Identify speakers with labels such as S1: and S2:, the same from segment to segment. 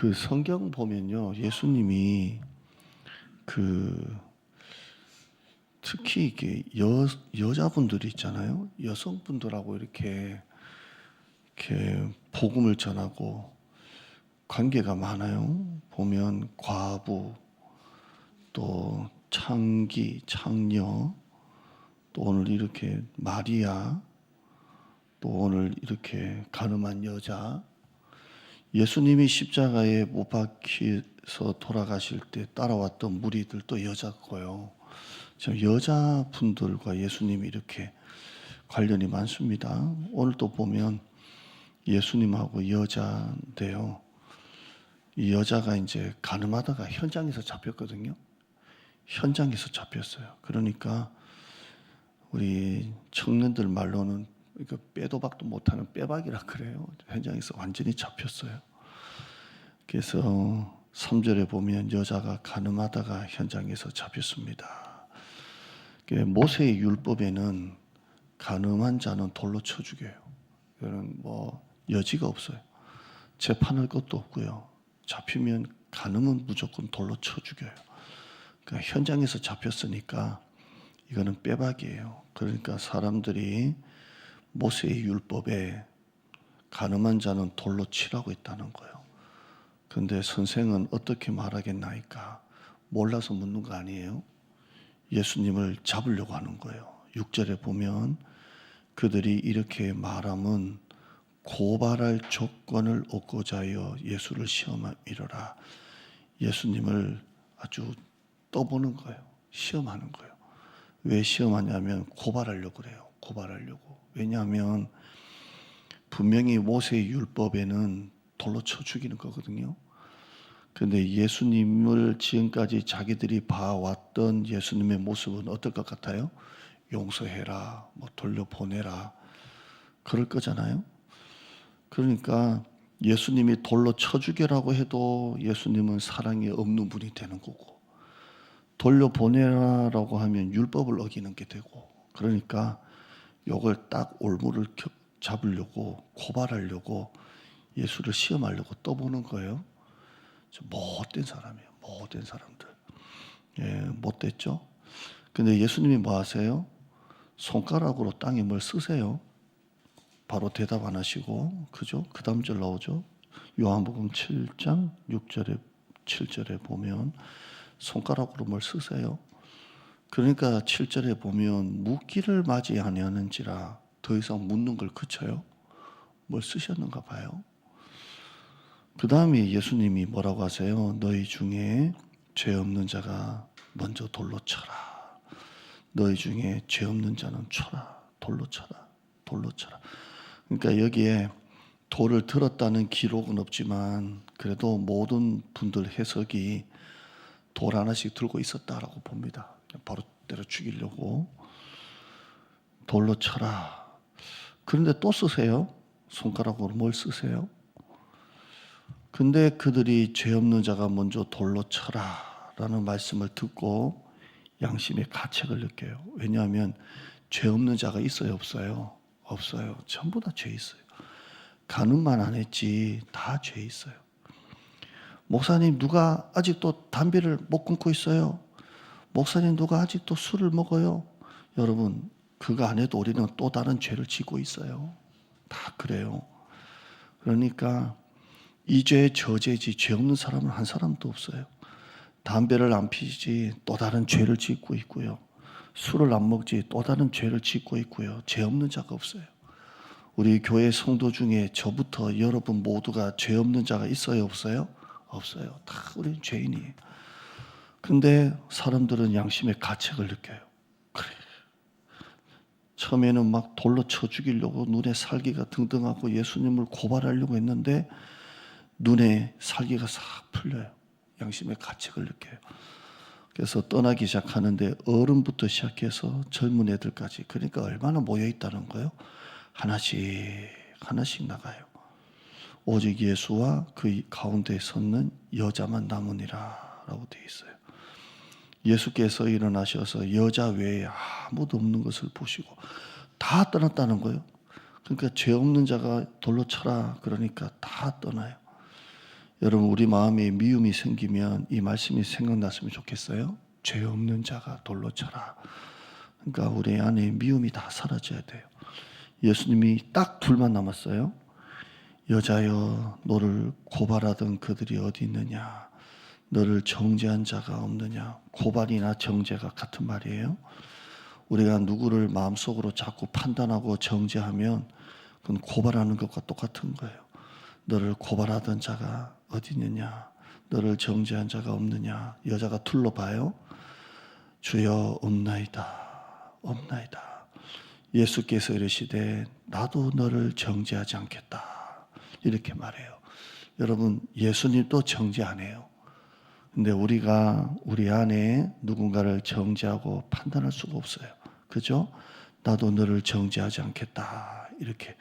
S1: 그 성경 보면요, 예수님이 그 특히 이게 여자분들이 있잖아요. 여성분들하고 이렇게 복음을 전하고 관계가 많아요. 보면 과부, 또 창기, 창녀, 또 오늘 이렇게 마리아, 또 오늘 이렇게 가늠한 여자. 예수님이 십자가에 못 박혀서 돌아가실 때 따라왔던 무리들도 여자고요. 지금 여자분들과 예수님이 이렇게 관련이 많습니다. 오늘 또 보면 예수님하고 여자인데요. 이 여자가 이제 가늠하다가 현장에서 잡혔거든요. 현장에서 잡혔어요. 그러니까 우리 청년들 말로는 이거 빼도 박도 못하는 빼박이라 그래요. 현장에서 완전히 잡혔어요. 그래서 3절에 보면 여자가 가늠하다가 현장에서 잡혔습니다. 모세의 율법에는 가늠한 자는 돌로 쳐 죽여요. 이거는 뭐 여지가 없어요. 재판할 것도 없고요. 잡히면 가늠은 무조건 돌로 쳐 죽여요. 그러니까 현장에서 잡혔으니까 이거는 빼박이에요. 그러니까 사람들이 모세의 율법에 가늠한 자는 돌로 치라고 했다는 거예요. 그런데 선생은 어떻게 말하겠나이까? 몰라서 묻는 거 아니에요? 예수님을 잡으려고 하는 거예요. 6절에 보면 그들이 이렇게 말함은 고발할 조건을 얻고자 하여 예수를 시험하리라. 예수님을 아주 떠보는 거예요. 시험하는 거예요. 왜 시험하냐면 고발하려고 그래요. 고발하려고. 왜냐하면 분명히 모세의 율법에는 돌로 쳐 죽이는 거거든요. 그런데 예수님을 지금까지 자기들이 봐왔던 예수님의 모습은 어떨 것 같아요? 용서해라, 뭐 돌려보내라, 그럴 거잖아요. 그러니까 예수님이 돌로 쳐 죽여라고 해도 예수님은 사랑이 없는 분이 되는 거고, 돌려보내라라고 하면 율법을 어기는 게 되고, 그러니까 요걸 딱 올무를 잡으려고, 고발하려고, 예수를 시험하려고 떠보는 거예요. 못된 사람이에요. 못된 사람들. 예, 못됐죠? 근데 예수님이 뭐 하세요? 손가락으로 땅에 뭘 쓰세요. 바로 대답 안 하시고, 그죠? 그 다음 절 나오죠? 요한복음 7장 6절에 7절에 보면 손가락으로 뭘 쓰세요. 그러니까 7절에 보면 묻기를 맞이 아니하는지라, 더 이상 묻는 걸 그쳐요. 뭘 쓰셨는가 봐요. 그 다음에 예수님이 뭐라고 하세요? 너희 중에 죄 없는 자가 먼저 돌로 쳐라. 너희 중에 죄 없는 자는 쳐라. 돌로 쳐라. 돌로 쳐라. 그러니까 여기에 돌을 들었다는 기록은 없지만 그래도 모든 분들 해석이 돌 하나씩 들고 있었다라고 봅니다. 바로 때려 죽이려고. 돌로 쳐라. 그런데 또 쓰세요. 손가락으로 뭘 쓰세요? 근데 그들이 죄 없는 자가 먼저 돌로 쳐라 라는 말씀을 듣고 양심의 가책을 느껴요. 왜냐하면 죄 없는 자가 있어요, 없어요? 없어요. 전부 다 죄 있어요. 가늠만 안 했지 다 죄 있어요. 목사님, 누가 아직도 담배를 못 끊고 있어요? 목사님, 누가 아직도 술을 먹어요? 여러분, 그거 안 해도 우리는 또 다른 죄를 지고 있어요. 다 그래요. 그러니까 이 죄의 저죄지, 죄 없는 사람은 한 사람도 없어요. 담배를 안 피지 또 다른 죄를 짓고 있고요. 술을 안 먹지 또 다른 죄를 짓고 있고요. 죄 없는 자가 없어요. 우리 교회 성도 중에 저부터 여러분 모두가 죄 없는 자가 있어요, 없어요? 없어요. 다 우리는 죄인이에요. 근데 사람들은 양심의 가책을 느껴요. 그래. 처음에는 막 돌로 쳐 죽이려고 눈에 살기가 등등하고 예수님을 고발하려고 했는데 눈에 살기가 싹 풀려요. 양심의 가책을 느껴요. 그래서 떠나기 시작하는데 어른부터 시작해서 젊은 애들까지, 그러니까 얼마나 모여 있다는 거예요. 하나씩 하나씩 나가요. 오직 예수와 그 가운데 섰는 여자만 남으니라 라고 되어 있어요. 예수께서 일어나셔서 여자 외에 아무도 없는 것을 보시고 다 떠났다는 거예요. 그러니까 죄 없는 자가 돌로 쳐라 그러니까 다 떠나요. 여러분 우리 마음에 미움이 생기면 이 말씀이 생각났으면 좋겠어요. 죄 없는 자가 돌로 쳐라. 그러니까 우리 안에 미움이 다 사라져야 돼요. 예수님이 딱 둘만 남았어요. 여자여 너를 고발하던 그들이 어디 있느냐. 너를 정죄한 자가 없느냐. 고발이나 정죄가 같은 말이에요. 우리가 누구를 마음속으로 자꾸 판단하고 정죄하면 그건 고발하는 것과 똑같은 거예요. 너를 고발하던 자가 어디 있느냐. 너를 정죄한 자가 없느냐. 여자가 둘러봐요. 주여 없나이다. 없나이다. 예수께서 이르시되 나도 너를 정죄하지 않겠다. 이렇게 말해요. 여러분 예수님도 정죄 안 해요. 근데 우리가 우리 안에 누군가를 정죄하고 판단할 수가 없어요. 그죠? 나도 너를 정죄하지 않겠다. 이렇게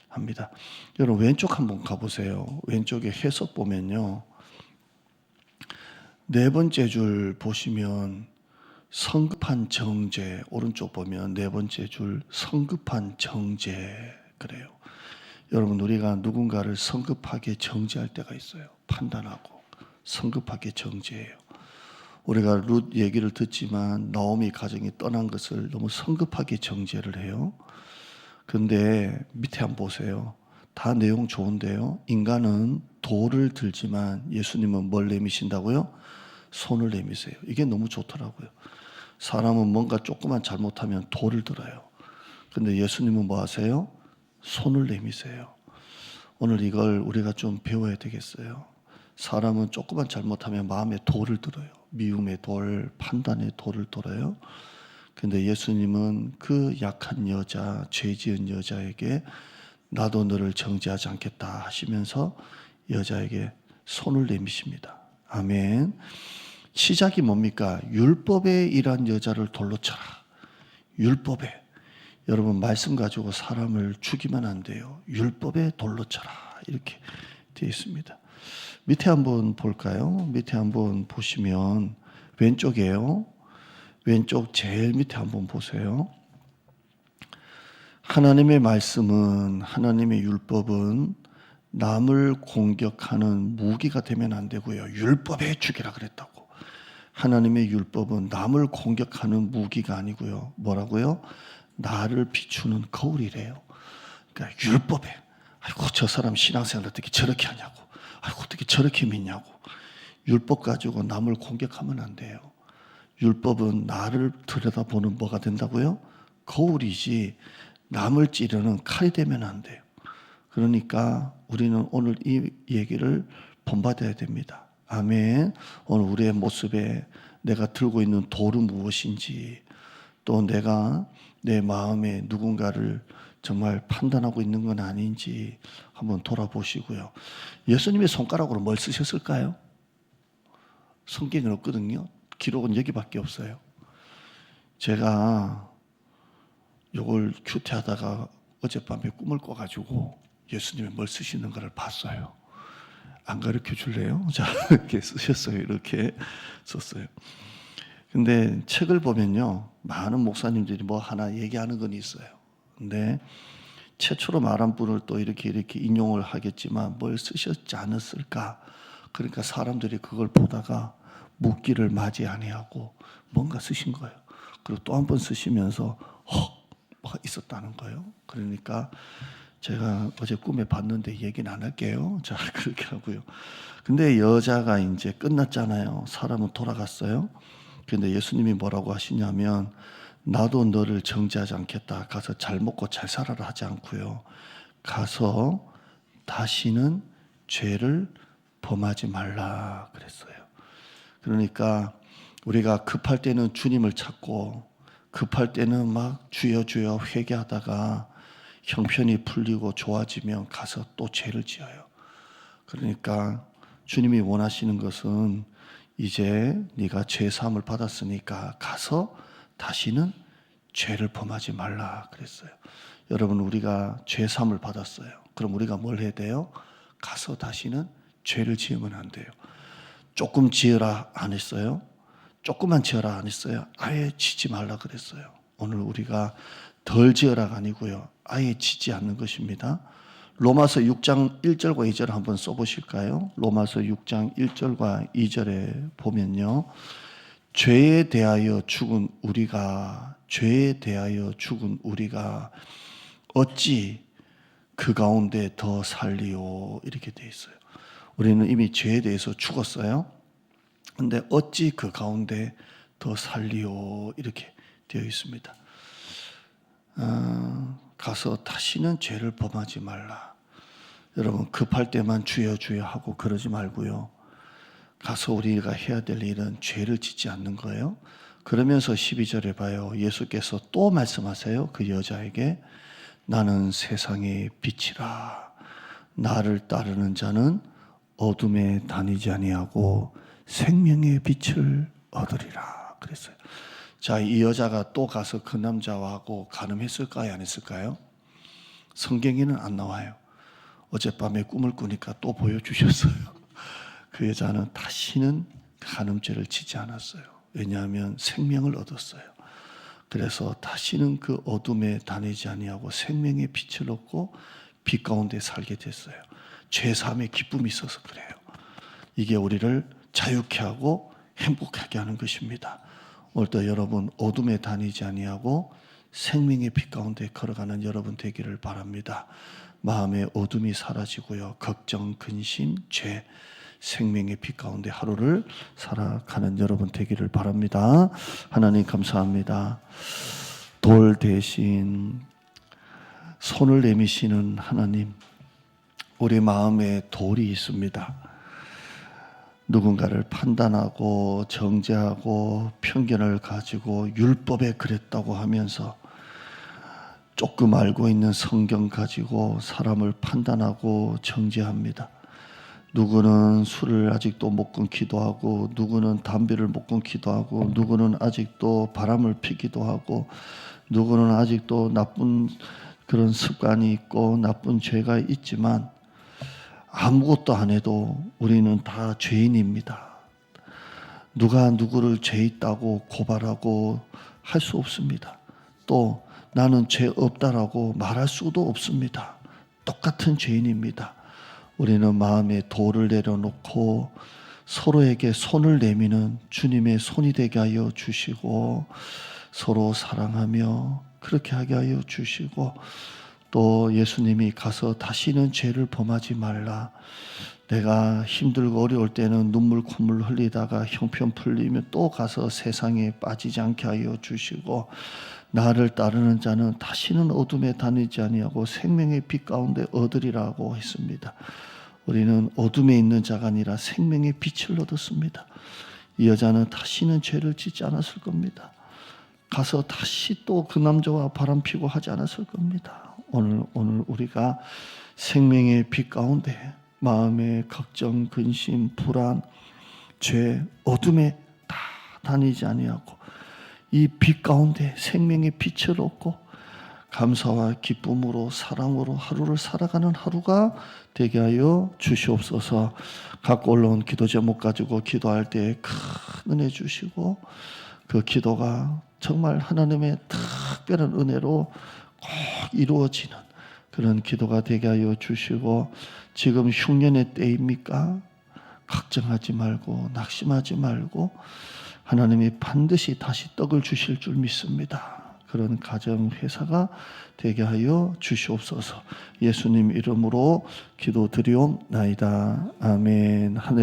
S1: 합니다. 여러분 왼쪽 한번 가보세요. 왼쪽에 해석 보면요. 네 번째 줄 보시면 성급한 정죄, 오른쪽 보면 네 번째 줄 성급한 정죄 그래요. 여러분 우리가 누군가를 성급하게 정죄할 때가 있어요. 판단하고 성급하게 정죄해요. 우리가 룻 얘기를 듣지만 나오미 가정이 떠난 것을 너무 성급하게 정죄를 해요. 근데 밑에 한번 보세요. 다 내용 좋은데요. 인간은 돌을 들지만 예수님은 뭘 내미신다고요? 손을 내미세요. 이게 너무 좋더라고요. 사람은 뭔가 조금만 잘못하면 돌을 들어요. 근데 예수님은 뭐 하세요? 손을 내미세요. 오늘 이걸 우리가 좀 배워야 되겠어요. 사람은 조금만 잘못하면 마음에 돌을 들어요. 미움의 돌, 판단의 돌을 들어요. 근데 예수님은 그 약한 여자, 죄 지은 여자에게 나도 너를 정죄하지 않겠다 하시면서 여자에게 손을 내미십니다. 아멘. 시작이 뭡니까? 율법에 일한 여자를 돌로 쳐라. 율법에. 여러분 말씀 가지고 사람을 죽이면 안 돼요. 율법에 돌로 쳐라. 이렇게 되어 있습니다. 밑에 한번 볼까요? 밑에 한번 보시면 왼쪽이에요. 왼쪽 제일 밑에 한번 보세요. 하나님의 말씀은, 하나님의 율법은 남을 공격하는 무기가 되면 안 되고요. 율법에 죽이라 그랬다고. 하나님의 율법은 남을 공격하는 무기가 아니고요. 뭐라고요? 나를 비추는 거울이래요. 그러니까 율법에, 아이고 저 사람 신앙생활 어떻게 저렇게 하냐고, 아이고 어떻게 저렇게 믿냐고. 율법 가지고 남을 공격하면 안 돼요. 율법은 나를 들여다보는 뭐가 된다고요? 거울이지 남을 찌르는 칼이 되면 안 돼요. 그러니까 우리는 오늘 이 얘기를 본받아야 됩니다. 아멘. 오늘 우리의 모습에 내가 들고 있는 돌은 무엇인지, 또 내가 내 마음에 누군가를 정말 판단하고 있는 건 아닌지 한번 돌아보시고요. 예수님의 손가락으로 뭘 쓰셨을까요? 성경에 없거든요. 기록은 여기밖에 없어요. 제가 요걸 큐티하다가 어젯밤에 꿈을 꿔가지고 예수님이 뭘 쓰시는 것을 봤어요. 안 가르쳐 줄래요? 자, 이렇게 쓰셨어요. 이렇게 썼어요. 근데 책을 보면요, 많은 목사님들이 뭐 하나 얘기하는 건 있어요. 근데 최초로 말한 분을 또 이렇게 인용을 하겠지만 뭘 쓰셨지 않았을까? 그러니까 사람들이 그걸 보다가 묻기를 맞이 아니하고 뭔가 쓰신 거예요. 그리고 또 한 번 쓰시면서 뭐가 있었다는 거예요. 그러니까 제가 어제 꿈에 봤는데 얘기는 안 할게요. 자, 그렇게 하고요. 근데 여자가 이제 끝났잖아요. 사람은 돌아갔어요. 근데 예수님이 뭐라고 하시냐면 나도 너를 정죄하지 않겠다. 가서 잘 먹고 잘 살아라 하지 않고요. 가서 다시는 죄를 범하지 말라 그랬어요. 그러니까 우리가 급할 때는 주님을 찾고 급할 때는 막 주여 주여 회개하다가 형편이 풀리고 좋아지면 가서 또 죄를 지어요. 그러니까 주님이 원하시는 것은 이제 네가 죄 사함을 받았으니까 가서 다시는 죄를 범하지 말라 그랬어요. 여러분 우리가 죄 사함을 받았어요. 그럼 우리가 뭘 해야 돼요? 가서 다시는 죄를 지으면 안 돼요. 조금 지어라 안 했어요? 조금만 지어라 안 했어요? 아예 지지 말라 그랬어요. 오늘 우리가 덜 지어라가 아니고요. 아예 지지 않는 것입니다. 로마서 6장 1절과 2절 한번 써보실까요? 로마서 6장 1절과 2절에 보면요. 죄에 대하여 죽은 우리가 어찌 그 가운데 더 살리요, 이렇게 되어 있어요. 우리는 이미 죄에 대해서 죽었어요. 근데 어찌 그 가운데 더 살리요, 이렇게 되어 있습니다. 가서 다시는 죄를 범하지 말라. 여러분, 급할 때만 주여 주여 하고 그러지 말고요. 가서 우리가 해야 될 일은 죄를 짓지 않는 거예요. 그러면서 12절에 봐요. 예수께서 또 말씀하세요. 그 여자에게 나는 세상의 빛이라. 나를 따르는 자는 어둠에 다니지 아니하고 생명의 빛을 얻으리라 그랬어요. 자, 이 여자가 또 가서 그 남자하고 간음했을까요? 안 했을까요? 성경에는 안 나와요. 어젯밤에 꿈을 꾸니까 또 보여주셨어요. 그 여자는 다시는 간음죄를 지지 않았어요. 왜냐하면 생명을 얻었어요. 그래서 다시는 그 어둠에 다니지 아니하고 생명의 빛을 얻고 빛 가운데 살게 됐어요. 죄사함의 기쁨이 있어서 그래요. 이게 우리를 자유케 하고 행복하게 하는 것입니다. 오늘도 여러분 어둠에 다니지 아니하고 생명의 빛 가운데 걸어가는 여러분 되기를 바랍니다. 마음의 어둠이 사라지고요. 걱정, 근심, 죄, 생명의 빛 가운데 하루를 살아가는 여러분 되기를 바랍니다. 하나님 감사합니다. 돌 대신 손을 내미시는 하나님, 우리 마음에 돌이 있습니다. 누군가를 판단하고 정죄하고 편견을 가지고 율법에 그랬다고 하면서 조금 알고 있는 성경 가지고 사람을 판단하고 정죄합니다. 누구는 술을 아직도 못 끊기도 하고, 누구는 담배를 못 끊기도 하고, 누구는 아직도 바람을 피기도 하고, 누구는 아직도 나쁜 그런 습관이 있고 나쁜 죄가 있지만 아무것도 안 해도 우리는 다 죄인입니다. 누가 누구를 죄 있다고 고발하고 할 수 없습니다. 또 나는 죄 없다라고 말할 수도 없습니다. 똑같은 죄인입니다. 우리는 마음에 돌을 내려놓고 서로에게 손을 내미는 주님의 손이 되게 하여 주시고, 서로 사랑하며 그렇게 하게 하여 주시고, 또 예수님이 가서 다시는 죄를 범하지 말라. 내가 힘들고 어려울 때는 눈물 콧물 흘리다가 형편 풀리면 또 가서 세상에 빠지지 않게 하여 주시고, 나를 따르는 자는 다시는 어둠에 다니지 아니하고 생명의 빛 가운데 얻으리라고 했습니다. 우리는 어둠에 있는 자가 아니라 생명의 빛을 얻었습니다. 이 여자는 다시는 죄를 짓지 않았을 겁니다. 가서 다시 또 그 남자와 바람피고 하지 않았을 겁니다. 오늘 우리가 생명의 빛 가운데 마음의 걱정, 근심, 불안, 죄, 어둠에 다 다니지 아니하고 이 빛 가운데 생명의 빛을 얻고 감사와 기쁨으로 사랑으로 하루를 살아가는 하루가 되게 하여 주시옵소서. 갖고 올라온 기도 제목 가지고 기도할 때 큰 은혜 주시고, 그 기도가 정말 하나님의 특별한 은혜로 꼭 이루어지는 그런 기도가 되게 하여 주시고, 지금 흉년의 때입니까? 걱정하지 말고 낙심하지 말고 하나님이 반드시 다시 떡을 주실 줄 믿습니다. 그런 가정 회사가 되게 하여 주시옵소서. 예수님 이름으로 기도드리옵나이다. 아멘. 하늘